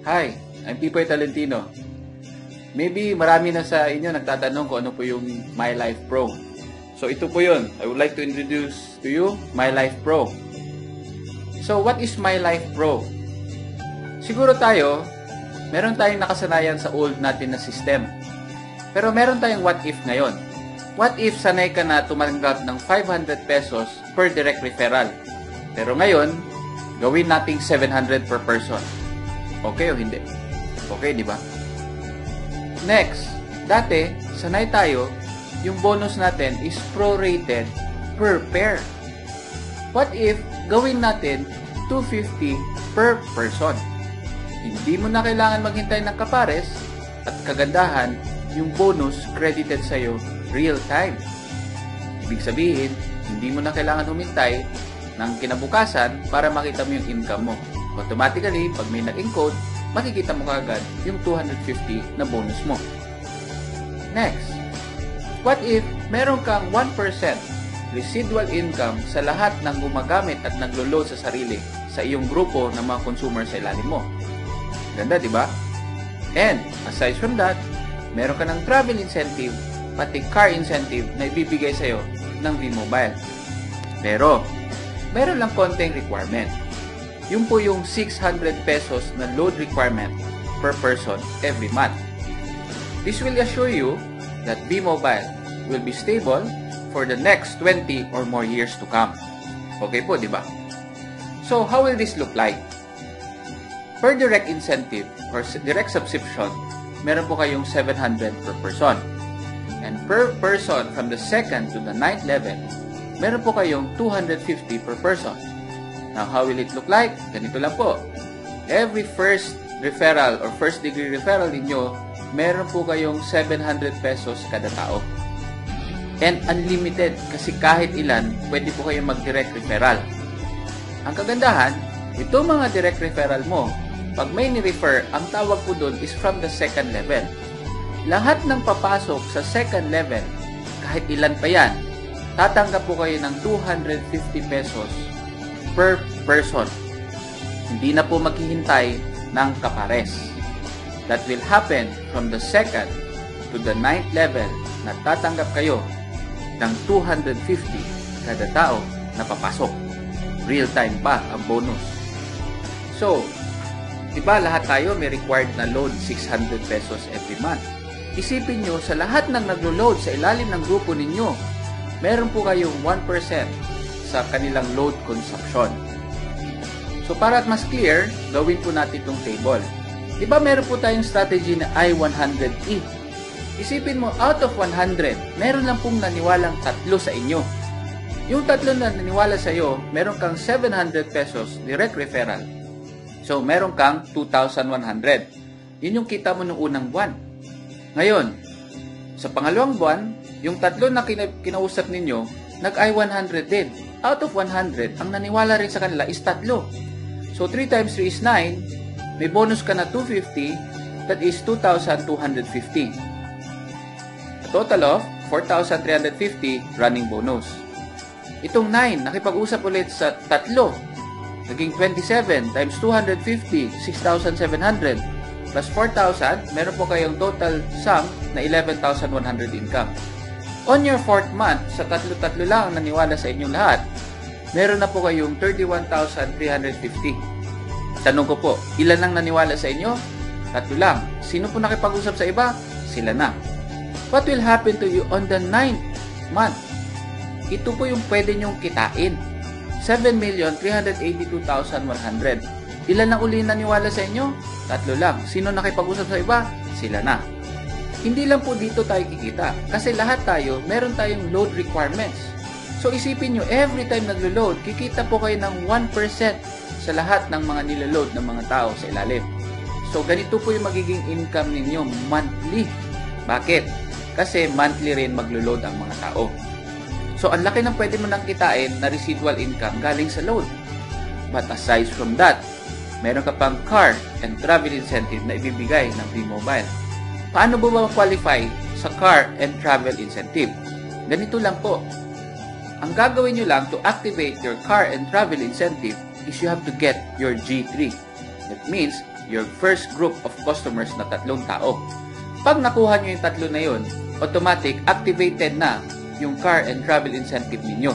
Hi, I'm Pipoy Talentino. Maybe marami na sa inyo nagtatanong kung ano po yung My Life Pro. So ito po yun. I would like to introduce to you My Life Pro. So what is My Life Pro? Siguro tayo, meron tayong nakasanayan sa old natin na system. Pero meron tayong what if ngayon. What if sanay ka na tumanggap ng 500 pesos per direct referral? Pero ngayon, gawin nating 700 per person. Okay o hindi? Okay, di ba? Next, dati, sanay tayo, yung bonus natin is prorated per pair. What if gawin natin 250 per person? Hindi mo na kailangan maghintay ng kapares at kagandahan, yung bonus credited sa'yo real time. Ibig sabihin, hindi mo na kailangan humintay ng kinabukasan para makita mo yung income mo. Automatically, pag may nag-encode, makikita mo kaagad yung 250 na bonus mo. Next, what if meron kang 1% residual income sa lahat ng gumagamit at naglo-load sa sarili sa iyong grupo ng mga consumer sa ilalim mo? Ganda, di ba? And, aside from that, meron ka ng travel incentive, pati car incentive na ibibigay sa'yo ng V-Mobile. Pero, meron lang konting requirement. Yung po yung 600 pesos na load requirement per person every month. This will assure you that V-Mobile will be stable for the next 20 or more years to come. Okay po, di ba? So, how will this look like? Per direct incentive or direct subscription, meron po kayong 700 per person. And per person from the 2nd to the 9th level, meron po kayong 250 per person. Now, how will it look like? Ganito lang po. Every first referral or first degree referral ninyo, meron po kayong 700 pesos kada tao. And unlimited kasi kahit ilan, pwede po kayong mag-direct referral. Ang kagandahan, itong mga direct referral mo, pag may ni-refer, ang tawag po doon is from the 2nd level. Lahat ng papasok sa 2nd level, kahit ilan pa yan, tatanggap po kayo ng 250 pesos per person. Hindi na po maghihintay ng kapares. That will happen from the 2nd to the 9th level na tatanggap kayo ng 250 kada tao na papasok. Real time pa ang bonus. So, diba lahat tayo may required na load 600 pesos every month. Isipin nyo, sa lahat ng naglo-load sa ilalim ng grupo ninyo, meron po kayong 1% sa kanilang load consumption. So, para at mas clear, gawin po natin itong table. Diba meron po tayong strategy na I-100E? Isipin mo, out of 100, meron lang pong naniwalang 3 sa inyo. Yung 3 na naniwala sa iyo, meron kang 700 pesos direct referral. So, meron kang 2,100. Yun yung kita mo nung unang buwan. Ngayon, sa pangalawang buwan, yung 3 na kinausap ninyo, nag-I-100 din. Out of 100, ang naniwala rin sa kanila is 3. So, 3 times 3 is 9. May bonus ka na 250. That is 2,250. A total of 4,350 running bonus. Itong 9, nakipag-usap ulit sa 3. Naging 27 times 250, 6,700. Plus 4,000, meron po kayong total sum na 11,100 income. On your 4th month, sa 3 lang ang naniwala sa inyong lahat, meron na po kayong 31,350. Tanong ko po, ilan lang naniwala sa inyo? 3 lang. Sino po nakipag-usap sa iba? Sila na. What will happen to you on the 9th month? Ito po yung pwede nyong kitain. 7,382,100. Ilan lang uli naniwala sa inyo? 3 lang. Sino nakipag-usap sa iba? Sila na. Hindi lang po dito tayo kikita. Kasi lahat tayo, meron tayong load requirements. So isipin nyo, every time naglo-load, kikita po kayo ng 1% sa lahat ng mga niloload ng mga tao sa ilalim. So ganito po yung magiging income ninyo monthly. Bakit? Kasi monthly rin maglo-load ang mga tao. So ang laki ng pwede mo nang kitain na residual income galing sa load. But aside from that, meron ka pang car and travel incentive na ibibigay ng V-Mobile. Paano ba ma-qualify sa car and travel incentive? Ganito lang po. Ang gagawin nyo lang to activate your car and travel incentive is you have to get your G3. That means, your first group of customers na 3 tao. Pag nakuha nyo yung 3 na yun, automatic activated na yung car and travel incentive ninyo.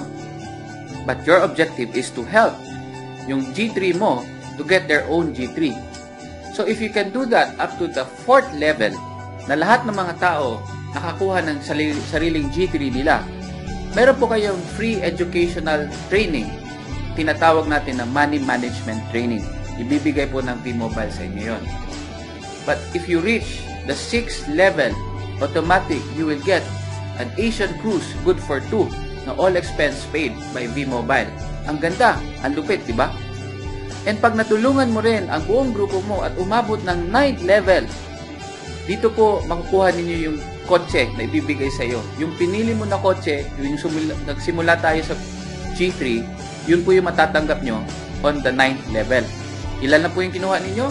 But your objective is to help yung G3 mo to get their own G3. So if you can do that up to the 4th level, na lahat ng mga tao nakakuha ng sariling G3 nila, meron po kayong free educational training. Tinatawag natin na money management training. Ibibigay po ng V-Mobile sa inyo yun. But if you reach the 6th level, automatic, you will get an Asian cruise good for 2 na all expense paid by V-Mobile. Ang ganda, ang lupit, di ba? And pag natulungan mo rin ang buong grupo mo at umabot ng 9th level, dito po makukuha ninyo yung kotse na ibibigay sa iyo. Yung pinili mo na kotse, yung nagsimula tayo sa G3, yun po yung matatanggap nyo on the 9th level. Ilan na po yung kinuha ninyo?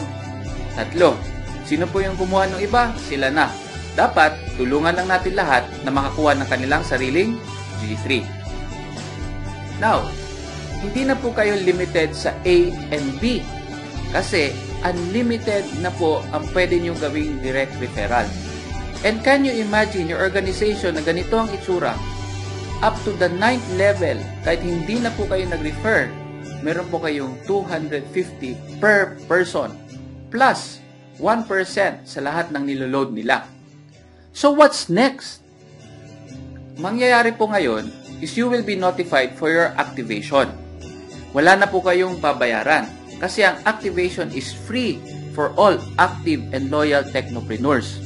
3. Sino po yung kumuha ng iba? Sila na. Dapat, tulungan lang natin lahat na makakuha ng kanilang sariling G3. Now, hindi na po kayo limited sa A and B kasi unlimited na po ang pwede nyo gawing direct referral. And can you imagine your organization na ganito ang itsura? Up to the 9th level, kahit hindi na po kayo nag-refer, meron po kayong 250 per person plus 1% sa lahat ng niloload nila. So what's next? Mangyayari po ngayon is you will be notified for your activation. Wala na po kayong babayaran kasi ang activation is free for all active and loyal technopreneurs.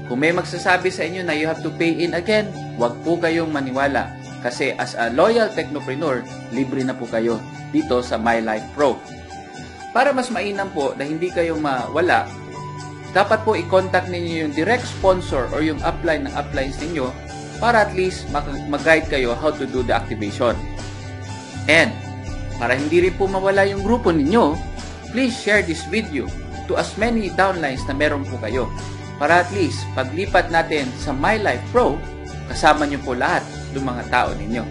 Kung may magsasabi sa inyo na you have to pay in again, wag po kayong maniwala kasi as a loyal technopreneur, libre na po kayo dito sa MyLife Pro. Para mas mainam po na hindi kayo mawala, dapat po i-contact ninyo yung direct sponsor or yung upline ng uplines ninyo para at least mag-guide kayo how to do the activation. And para hindi rin po mawala yung grupo ninyo, please share this video to as many downlines na meron po kayo. Para at least paglipat natin sa MyLife Pro, kasama nyo po lahat ng mga tao ninyo.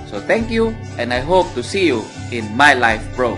So thank you and I hope to see you in MyLife Pro.